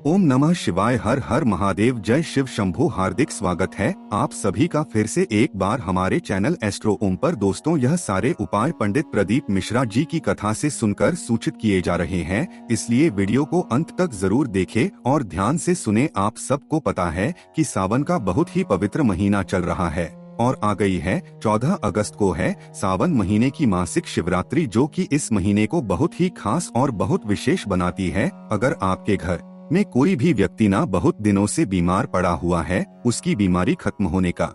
ओम नमः शिवाय। हर हर महादेव। जय शिव शंभू। हार्दिक स्वागत है आप सभी का फिर से एक बार हमारे चैनल एस्ट्रो ओम पर। दोस्तों, यह सारे उपाय पंडित प्रदीप मिश्रा जी की कथा से सुनकर सूचित किए जा रहे हैं, इसलिए वीडियो को अंत तक जरूर देखें और ध्यान से सुने। आप सबको पता है कि सावन का बहुत ही पवित्र महीना चल रहा है और आ गई है 14 अगस्त को है सावन महीने की मासिक शिवरात्रि, जो कि इस महीने को बहुत ही खास और बहुत विशेष बनाती है। अगर आपके घर में कोई भी व्यक्ति ना बहुत दिनों से बीमार पड़ा हुआ है, उसकी बीमारी खत्म होने का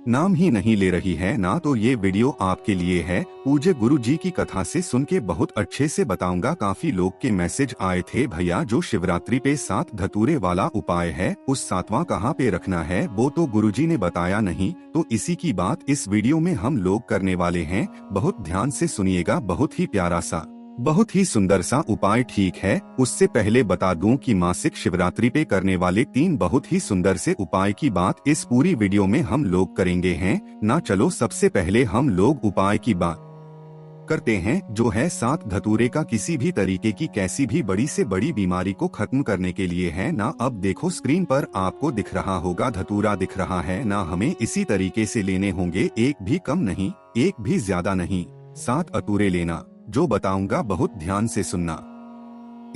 नाम ही नहीं ले रही है ना, तो ये वीडियो आपके लिए है। पूज्य गुरु जी की कथा से सुन के बहुत अच्छे से बताऊंगा। काफी लोग के मैसेज आए थे, भैया जो शिवरात्रि पे 7 धतूरे वाला उपाय है, उस 7वां कहाँ पे रखना है, वो तो गुरुजी ने बताया नहीं। तो इसी की बात इस वीडियो में हम लोग करने वाले हैं। बहुत ध्यान से सुनिएगा। बहुत ही प्यारा सा, बहुत ही सुंदर सा उपाय, ठीक है। उससे पहले बता दूं कि मासिक शिवरात्रि पे करने वाले 3 बहुत ही सुंदर से उपाय की बात इस पूरी वीडियो में हम लोग करेंगे हैं ना। चलो सबसे पहले हम लोग उपाय की बात करते हैं, जो है 7 धतूरे का। किसी भी तरीके की कैसी भी बड़ी से बड़ी बीमारी को खत्म करने के लिए है ना। अब देखो स्क्रीन पर आपको दिख रहा होगा, धतूरा दिख रहा है ना। हमें इसी तरीके से लेने होंगे, एक भी कम नहीं, एक भी ज्यादा नहीं, 7 अतूरे लेना। जो बताऊंगा बहुत ध्यान से सुनना।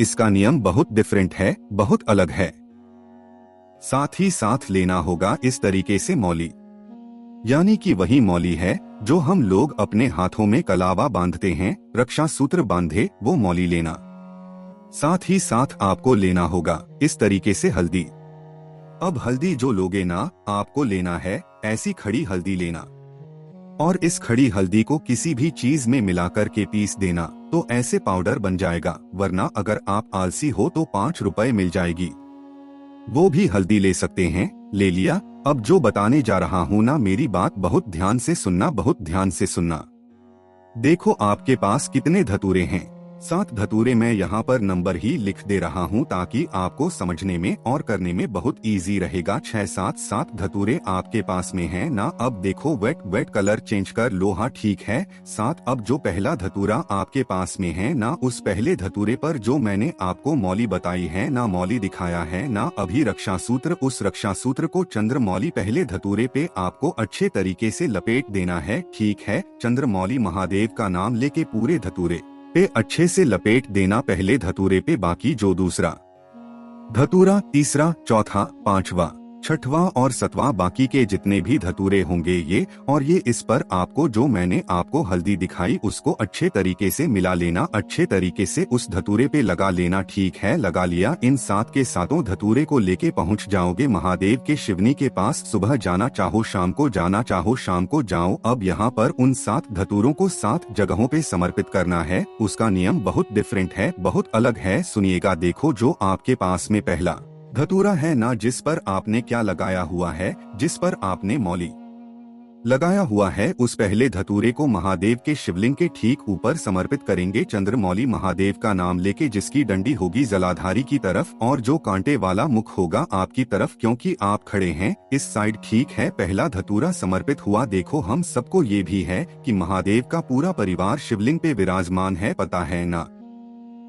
इसका नियम बहुत डिफरेंट है, बहुत अलग है। साथ ही साथ लेना होगा इस तरीके से मौली, यानी कि वही मौली है जो हम लोग अपने हाथों में कलावा बांधते हैं, रक्षा सूत्र बांधे, वो मौली लेना। साथ ही साथ आपको लेना होगा इस तरीके से हल्दी। अब हल्दी जो लोगे ना, आपको लेना है ऐसी खड़ी हल्दी लेना और इस खड़ी हल्दी को किसी भी चीज में मिलाकर के पीस देना, तो ऐसे पाउडर बन जाएगा। वरना अगर आप आलसी हो तो 5 रुपए मिल जाएगी, वो भी हल्दी ले सकते हैं। ले लिया। अब जो बताने जा रहा हूँ ना, मेरी बात बहुत ध्यान से सुनना, बहुत ध्यान से सुनना। देखो आपके पास कितने धतूरे हैं। 7 धतूरे मैं यहाँ पर नंबर ही लिख दे रहा हूँ ताकि आपको समझने में और करने में बहुत इजी रहेगा। 6-7 धतूरे आपके पास में है ना। अब देखो वेट कलर चेंज कर लो। हाँ ठीक है 7। अब जो पहला धतूरा आपके पास में है ना, उस पहले धतूरे पर जो मैंने आपको मौली बताई है ना, मौली दिखाया है ना अभी रक्षा सूत्र, उस रक्षा सूत्र को चंद्र मौली पहले धतूरे पे आपको अच्छे तरीके से लपेट देना है। ठीक है, चंद्र मौली महादेव का नाम लेके पूरे धतूरे पे अच्छे से लपेट देना, पहले धतूरे पे। बाकी जो दूसरा धतूरा, तीसरा, चौथा, 5वां, 6वां और 7वां, बाकी के जितने भी धतूरे होंगे ये और ये, इस पर आपको जो मैंने आपको हल्दी दिखाई उसको अच्छे तरीके से मिला लेना, अच्छे तरीके से उस धतूरे पे लगा लेना। ठीक है, लगा लिया। इन 7 के 7 धतूरे को लेके पहुंच जाओगे महादेव के शिवनी के पास। सुबह जाना चाहो शाम को जाना चाहो शाम को जाओ। अब यहाँ पर उन 7 धतूरों को 7 जगहों पे समर्पित करना है। उसका नियम बहुत डिफरेंट है, बहुत अलग है, सुनिएगा। देखो जो आपके पास में पहला धतूरा है ना, जिस पर आपने क्या लगाया हुआ है, जिस पर आपने मौली लगाया हुआ है, उस पहले धतूरे को महादेव के शिवलिंग के ठीक ऊपर समर्पित करेंगे। चंद्रमौली महादेव का नाम लेके, जिसकी डंडी होगी जलाधारी की तरफ और जो कांटे वाला मुख होगा आपकी तरफ, क्योंकि आप खड़े हैं इस साइड। ठीक है, पहला धतूरा समर्पित हुआ। देखो हम सबको ये भी है कि महादेव का पूरा परिवार शिवलिंग पे विराजमान है, पता है ना।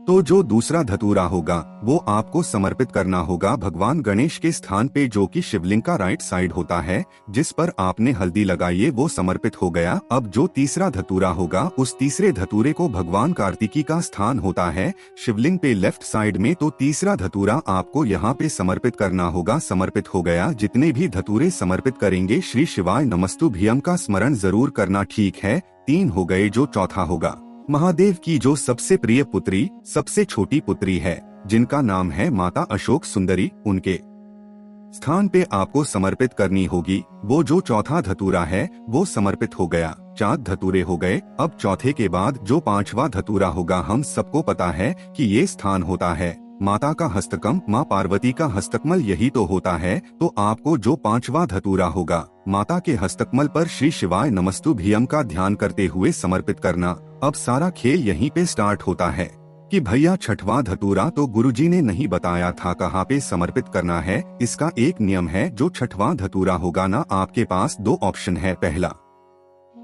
तो जो दूसरा धतूरा होगा वो आपको समर्पित करना होगा भगवान गणेश के स्थान पे, जो कि शिवलिंग का राइट साइड होता है, जिस पर आपने हल्दी लगाई है, वो समर्पित हो गया। अब जो तीसरा धतूरा होगा, उस तीसरे धतूरे को भगवान कार्तिकी का स्थान होता है शिवलिंग पे लेफ्ट साइड में, तो तीसरा धतूरा आपको यहाँ पे समर्पित करना होगा। समर्पित हो गया। जितने भी धतूरे समर्पित करेंगे, श्री शिवाय नमस्तुभ्यम का स्मरण जरूर करना। ठीक है, 3 हो गए। जो चौथा होगा, महादेव की जो सबसे प्रिय पुत्री, सबसे छोटी पुत्री है, जिनका नाम है माता अशोक सुंदरी, उनके स्थान पे आपको समर्पित करनी होगी। वो जो चौथा धतूरा है वो समर्पित हो गया। 4 धतूरे हो गए। अब चौथे के बाद जो 5वां धतूरा होगा, हम सबको पता है कि ये स्थान होता है माता का हस्तकम, माँ पार्वती का हस्तकमल, यही तो होता है। तो आपको जो 5वां धतूरा होगा, माता के हस्तकमल पर श्री शिवाय नमस्तुभ्यम का ध्यान करते हुए समर्पित करना। अब सारा खेल यहीं पे स्टार्ट होता है कि भैया 6वां धतूरा तो गुरुजी ने नहीं बताया था कहाँ पे समर्पित करना है। इसका एक नियम है, जो 6वां धतूरा होगा ना, आपके पास 2 ऑप्शन है। पहला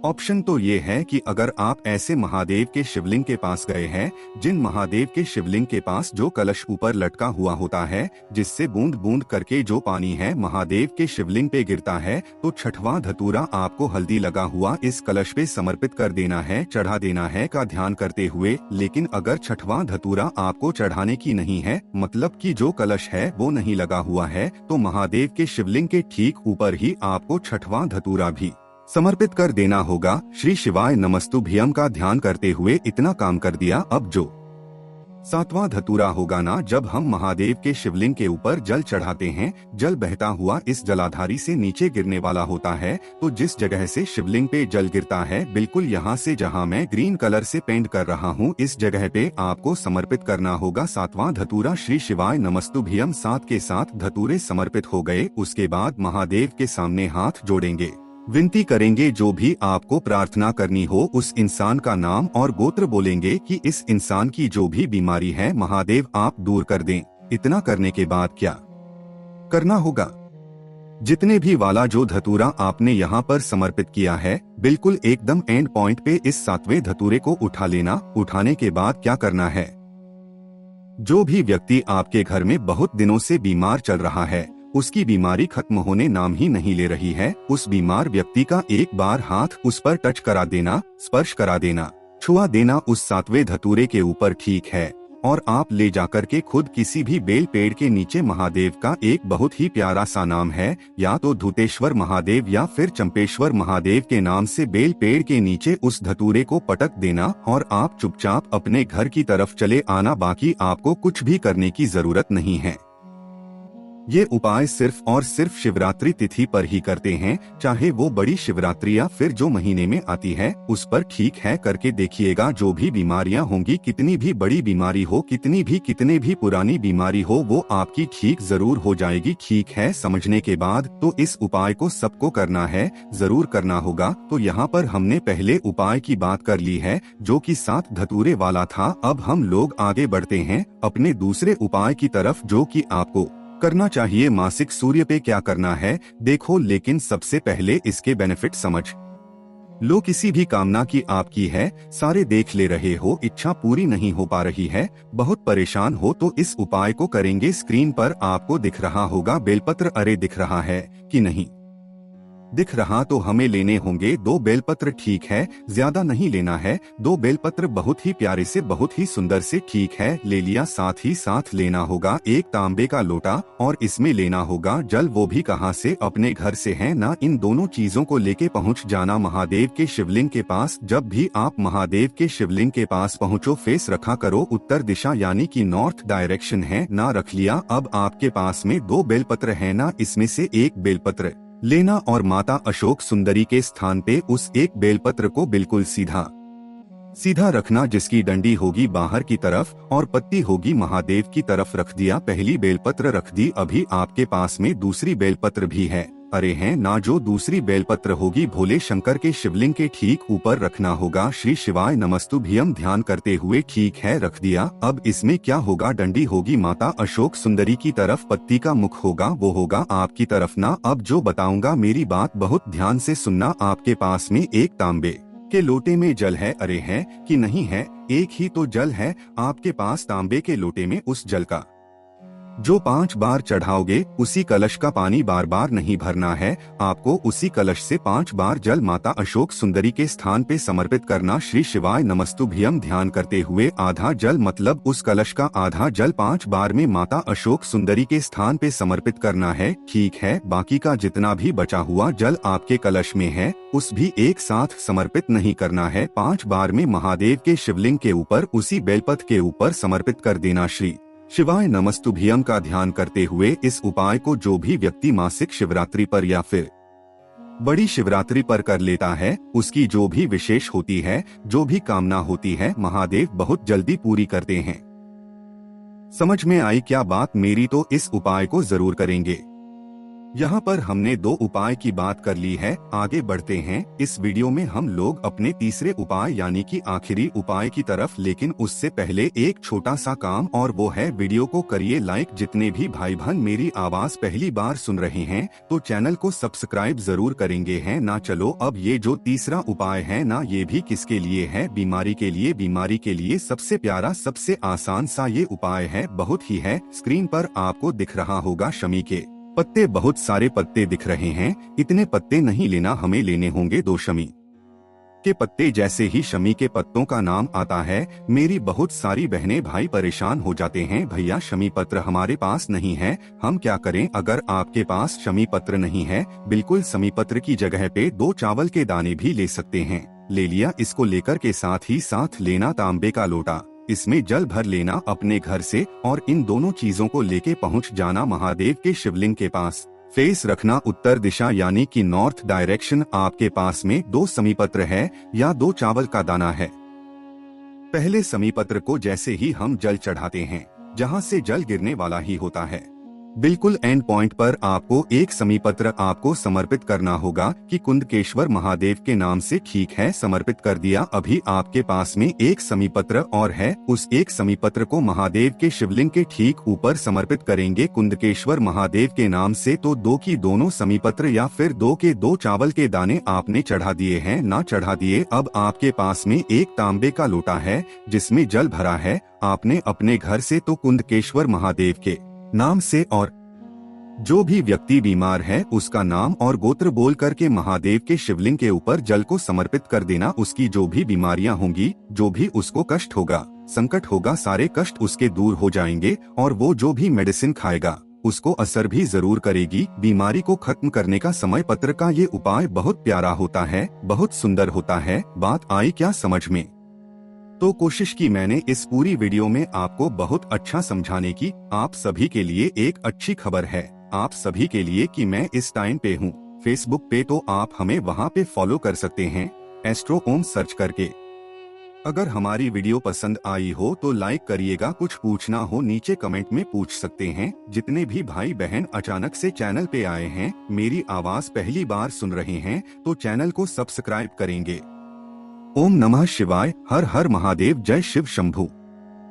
ऑप्शन तो ये है कि अगर आप ऐसे महादेव के शिवलिंग के पास गए हैं जिन महादेव के शिवलिंग के पास जो कलश ऊपर लटका हुआ होता है, जिससे बूंद बूंद करके जो पानी है महादेव के शिवलिंग पे गिरता है, तो छठवां धतूरा आपको हल्दी लगा हुआ इस कलश पे समर्पित कर देना है, चढ़ा देना है का ध्यान करते हुए। लेकिन अगर छठवां धतूरा आपको चढ़ाने की नहीं है, मतलब कि जो कलश है वो नहीं लगा हुआ है, तो महादेव के शिवलिंग के ठीक ऊपर ही आपको छठवां धतूरा भी समर्पित कर देना होगा। श्री शिवाय नमस्तुभ्यम का ध्यान करते हुए इतना काम कर दिया। अब जो सातवां धतूरा होगा ना, जब हम महादेव के शिवलिंग के ऊपर जल चढ़ाते हैं, जल बहता हुआ इस जलाधारी से नीचे गिरने वाला होता है, तो जिस जगह से शिवलिंग पे जल गिरता है, बिल्कुल यहाँ से जहाँ मैं ग्रीन कलर से पेंट कर रहा हूँ, इस जगह पे आपको समर्पित करना होगा सातवां धतूरा। श्री शिवाय नमस्तुभ्यम 7 के 7 धतूरे समर्पित हो गए। उसके बाद महादेव के सामने हाथ जोड़ेंगे, विनती करेंगे जो भी आपको प्रार्थना करनी हो उस इंसान का नाम और गोत्र बोलेंगे कि इस इंसान की जो भी बीमारी है महादेव आप दूर कर दें। इतना करने के बाद क्या करना होगा, जितने भी वाला जो धतूरा आपने यहाँ पर समर्पित किया है, बिल्कुल एकदम एंड पॉइंट पे इस 7वें धतूरे को उठा लेना। उठाने के बाद क्या करना है, जो भी व्यक्ति आपके घर में बहुत दिनों से बीमार चल रहा है, उसकी बीमारी खत्म होने नाम ही नहीं ले रही है, उस बीमार व्यक्ति का एक बार हाथ उस पर टच करा देना, स्पर्श करा देना, छुआ देना उस 7वें धतूरे के ऊपर, ठीक है। और आप ले जाकर के खुद किसी भी बेल पेड़ के नीचे महादेव का एक बहुत ही प्यारा सा नाम है, या तो धूतेश्वर महादेव या फिर चंपेश्वर महादेव के नाम से बेल पेड़ के नीचे उस धतूरे को पटक देना और आप चुपचाप अपने घर की तरफ चले आना। बाकी आपको कुछ भी करने की जरूरत नहीं है। ये उपाय सिर्फ और सिर्फ शिवरात्रि तिथि पर ही करते हैं, चाहे वो बड़ी शिवरात्रि या फिर जो महीने में आती है उस पर, ठीक है। करके देखिएगा, जो भी बीमारियां होंगी, कितनी भी बड़ी बीमारी हो, कितने भी पुरानी बीमारी हो, वो आपकी ठीक जरूर हो जाएगी। ठीक है, समझने के बाद तो इस उपाय को सबको करना है, जरूर करना होगा। तो यहाँ पर हमने पहले उपाय की बात कर ली है जो कि 7 धतूरे वाला था। अब हम लोग आगे बढ़ते हैं अपने दूसरे उपाय की तरफ, जो कि आपको करना चाहिए मासिक सूर्य पे क्या करना है देखो। लेकिन सबसे पहले इसके बेनिफिट समझ लो। किसी भी कामना की आपकी है, सारे देख ले रहे हो, इच्छा पूरी नहीं हो पा रही है, बहुत परेशान हो, तो इस उपाय को करेंगे। स्क्रीन पर आपको दिख रहा होगा बेलपत्र, अरे दिख रहा है कि नहीं दिख रहा, तो हमें लेने होंगे 2 बेलपत्र, ठीक है, ज्यादा नहीं लेना है। 2 बेलपत्र बहुत ही प्यारे से, बहुत ही सुंदर से, ठीक है, ले लिया। साथ ही साथ लेना होगा एक तांबे का लोटा और इसमें लेना होगा जल। वो भी कहाँ से, अपने घर से है ना। इन दोनों चीजों को लेके पहुँच जाना महादेव के शिवलिंग के पास। जब भी आप महादेव के शिवलिंग के पास पहुँचो, फेस रखा करो उत्तर दिशा, यानी कि नॉर्थ डायरेक्शन है ना। रख लिया। अब आपके पास में 2 बेलपत्र है ना, इसमें से एक बेलपत्र लेना और माता अशोक सुंदरी के स्थान पे उस एक बेलपत्र को बिल्कुल सीधा रखना, जिसकी डंडी होगी बाहर की तरफ और पत्ती होगी महादेव की तरफ। रख दिया, पहली बेलपत्र रख दी। अभी आपके पास में दूसरी बेलपत्र भी है, अरे हैं ना। जो दूसरी बेलपत्र होगी भोले शंकर के शिवलिंग के ठीक ऊपर रखना होगा। श्री शिवाय नमस्तुभ्यम ध्यान करते हुए, ठीक है, रख दिया। अब इसमें क्या होगा, डंडी होगी माता अशोक सुंदरी की तरफ, पत्ती का मुख होगा वो होगा आपकी तरफ ना। अब जो बताऊंगा मेरी बात बहुत ध्यान से सुनना। आपके पास में एक तांबे के लोटे में जल है, अरे है कि नहीं है, एक ही तो जल है आपके पास। तांबे के लोटे में उस जल का जो 5 बार चढ़ाओगे, उसी कलश का पानी बार बार नहीं भरना है आपको। उसी कलश से 5 बार जल माता अशोक सुंदरी के स्थान पे समर्पित करना। श्री शिवाय नमस्तुभ्यम ध्यान करते हुए, आधा जल मतलब उस कलश का आधा जल 5 बार में माता अशोक सुंदरी के स्थान पे समर्पित करना है, ठीक है। बाकी का जितना भी बचा हुआ जल आपके कलश में है, उस भी एक साथ समर्पित नहीं करना है। 5 बार में महादेव के शिवलिंग के ऊपर, उसी बेलपत्र के ऊपर समर्पित कर देना। श्री शिवाय नमस्तुभ्यम का ध्यान करते हुए इस उपाय को जो भी व्यक्ति मासिक शिवरात्रि पर या फिर बड़ी शिवरात्रि पर कर लेता है, उसकी जो भी विशेष होती है, जो भी कामना होती है, महादेव बहुत जल्दी पूरी करते हैं। समझ में आई क्या बात मेरी? तो इस उपाय को जरूर करेंगे। यहाँ पर हमने 2 उपाय की बात कर ली है। आगे बढ़ते हैं। इस वीडियो में हम लोग अपने तीसरे उपाय यानी कि आखिरी उपाय की तरफ, लेकिन उससे पहले एक छोटा सा काम, और वो है वीडियो को करिए लाइक। जितने भी भाई बहन मेरी आवाज पहली बार सुन रहे हैं तो चैनल को सब्सक्राइब जरूर करेंगे हैं ना। चलो अब ये जो तीसरा उपाय है ना, ये भी किसके लिए है? बीमारी के लिए। बीमारी के लिए सबसे प्यारा, सबसे आसान सा ये उपाय है, बहुत ही है। स्क्रीन पर आपको दिख रहा होगा शमी के पत्ते, बहुत सारे पत्ते दिख रहे हैं। इतने पत्ते नहीं लेना, हमें लेने होंगे 2 शमी के पत्ते। जैसे ही शमी के पत्तों का नाम आता है, मेरी बहुत सारी बहनें भाई परेशान हो जाते हैं, भैया शमी पत्र हमारे पास नहीं है, हम क्या करें? अगर आपके पास शमी पत्र नहीं है, बिल्कुल शमी पत्र की जगह पे 2 चावल के दाने भी ले सकते हैं। ले लिया, इसको लेकर के साथ ही साथ लेना तांबे का लोटा, इसमें जल भर लेना अपने घर से, और इन दोनों चीजों को लेके पहुंच जाना महादेव के शिवलिंग के पास। फेस रखना उत्तर दिशा यानी कि नॉर्थ डायरेक्शन। आपके पास में 2 समीपत्र है या 2 चावल का दाना है। पहले समीपत्र को जैसे ही हम जल चढ़ाते हैं, जहां से जल गिरने वाला ही होता है, बिल्कुल एंड पॉइंट पर आपको एक समीपत्र आपको समर्पित करना होगा कि कुंदकेश्वर महादेव के नाम से। ठीक है, समर्पित कर दिया। अभी आपके पास में एक समीपत्र और है, उस एक समीपत्र को महादेव के शिवलिंग के ठीक ऊपर समर्पित करेंगे कुंदकेश्वर महादेव के नाम से। तो 2 की दोनों समीपत्र या फिर 2 के 2 चावल के दाने आपने चढ़ा दिए हैं ना, चढ़ा दिए। अब आपके पास में एक तांबे का लोटा है जिसमें जल भरा है। आपने अपने घर से तो कुंदकेश्वर महादेव के नाम से, और जो भी व्यक्ति बीमार है उसका नाम और गोत्र बोल करके महादेव के शिवलिंग के ऊपर जल को समर्पित कर देना। उसकी जो भी बीमारियां होंगी, जो भी उसको कष्ट होगा, संकट होगा, सारे कष्ट उसके दूर हो जाएंगे, और वो जो भी मेडिसिन खाएगा उसको असर भी जरूर करेगी। बीमारी को खत्म करने का समय पत्र का ये उपाय बहुत प्यारा होता है, बहुत सुंदर होता है। बात आई क्या समझ में? तो कोशिश की मैंने इस पूरी वीडियो में आपको बहुत अच्छा समझाने की। आप सभी के लिए एक अच्छी खबर है, आप सभी के लिए कि मैं इस टाइम पे हूँ फेसबुक पे, तो आप हमें वहाँ पे फॉलो कर सकते हैं, एस्ट्रो ओम सर्च करके। अगर हमारी वीडियो पसंद आई हो तो लाइक करिएगा। कुछ पूछना हो नीचे कमेंट में पूछ सकते हैं। जितने भी भाई बहन अचानक से चैनल पे आए हैं, मेरी आवाज पहली बार सुन रहे हैं, तो चैनल को सब्सक्राइब करेंगे। ओम नमः शिवाय, हर हर महादेव, जय शिव शंभू।